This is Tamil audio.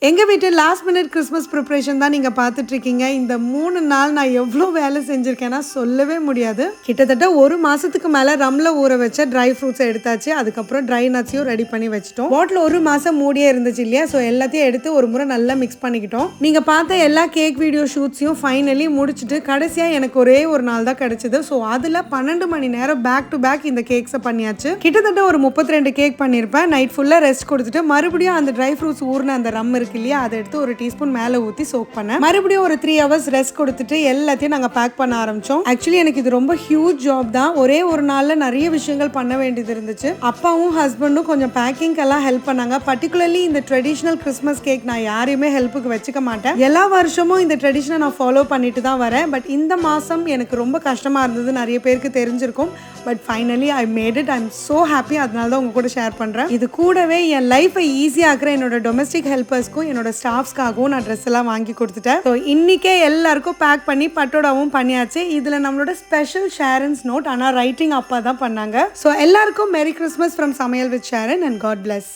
எங்கள் வீட்டு லாஸ்ட் மினிட் கிறிஸ்மஸ் ப்ரிப்ரேஷன் தான் நீங்கள் பார்த்துட்ருக்கீங்க. இந்த 3 நாள் நான் எவ்வளோ வேலை செஞ்சுருக்கேன்னா சொல்லவே முடியாது. கிட்டத்தட்ட ஒரு மாதத்துக்கு மேலே ரம்மில் ஊற வச்ச ட்ரை ஃப்ரூட்ஸை எடுத்தாச்சு. அதுக்கப்புறம் ட்ரை நட்ஸையும் ரெடி பண்ணி வச்சிட்டோம். பாட்டில் ஒரு மாதம் மூடியே இருந்துச்சு இல்லையா, ஸோ எல்லாத்தையும் எடுத்து ஒரு முறை நல்லா மிக்ஸ் பண்ணிக்கிட்டோம். நீங்கள் பார்த்த எல்லா கேக் வீடியோ ஷூட்ஸையும் ஃபைனலி முடிச்சுட்டு கடைசியாக எனக்கு ஒரே ஒரு நாள் தான் கிடச்சிது. ஸோ அதில் 12 மணி நேரம் பேக் டு பேக் இந்த கேக்ஸை பண்ணியாச்சு. கிட்டத்தட்ட ஒரு 32 கேக் பண்ணியிருப்பேன். நைட் ஃபுல்லாக ரெஸ்ட் கொடுத்துட்டு மறுபடியும் அந்த ட்ரை ஃப்ரூட்ஸ் ஊர்ன அந்த ரம் இருக்கு இல்லையா, அதை எடுத்து ஒரு டீஸ்பூன் மேலே ஊற்றி சோக் பண்ணேன். மறுபடியும் ஒரு 3 hours ரெஸ்ட் கொடுத்துட்டு எல்லாத்தையும் நாங்கள் பேக் பண்ண ஆரம்பிச்சோம். ஆக்சுவலி எனக்கு இது ரொம்ப ஹியூஜ் ஜாப் தான். ஒரே ஒரு நாளில் நிறைய விஷயங்கள் பண்ண வேண்டியது இருந்துச்சு. அப்பாவும் ஹஸ்பண்டும் கொஞ்சம் பேக்கிங்கெல்லாம் ஹெல்ப் பண்ணாங்க. பர்டிகுலர்லி இந்த ட்ரெடிஷ்னல் கிறிஸ்மஸ் கேக் நான் யாரையுமே ஹெல்ப்புக்கு வச்சுக்க மாட்டேன். எல்லா வருஷமும் இந்த ட்ரெடிஷனை நான் ஃபாலோ பண்ணிட்டு தான் வரேன். பட் இந்த மாதம் எனக்கு ரொம்ப கஷ்டமாக இருந்தது. நிறைய பேருக்கு தெரிஞ்சிருக்கும். But finally I made it. I am so happy. அதனால தான் உங்க கூட ஷேர் பண்ணுறேன். இது கூடவே என் லைஃபை ஈஸியாக்குற என்னோட டொமஸ்டிக் ஹெல்ப்பர்ஸ்க்கும் என்னோட ஸ்டாஃப்ஸ்க்காகவும் நான் ட்ரெஸ் எல்லாம் வாங்கி கொடுத்துட்டேன். ஸோ இன்னைக்கே எல்லாருக்கும் பேக் பண்ணி பட்டோடாவும் பண்ணியாச்சு. இதில் நம்மளோட ஸ்பெஷல் ஷேரன்ஸ் நோட், ஆனால் ரைட்டிங் அப்பா தான் பண்ணாங்க. ஸோ எல்லாருக்கும் மேரி கிறிஸ்மஸ் ஃப்ரம் சமையல் with Sharon and God plus.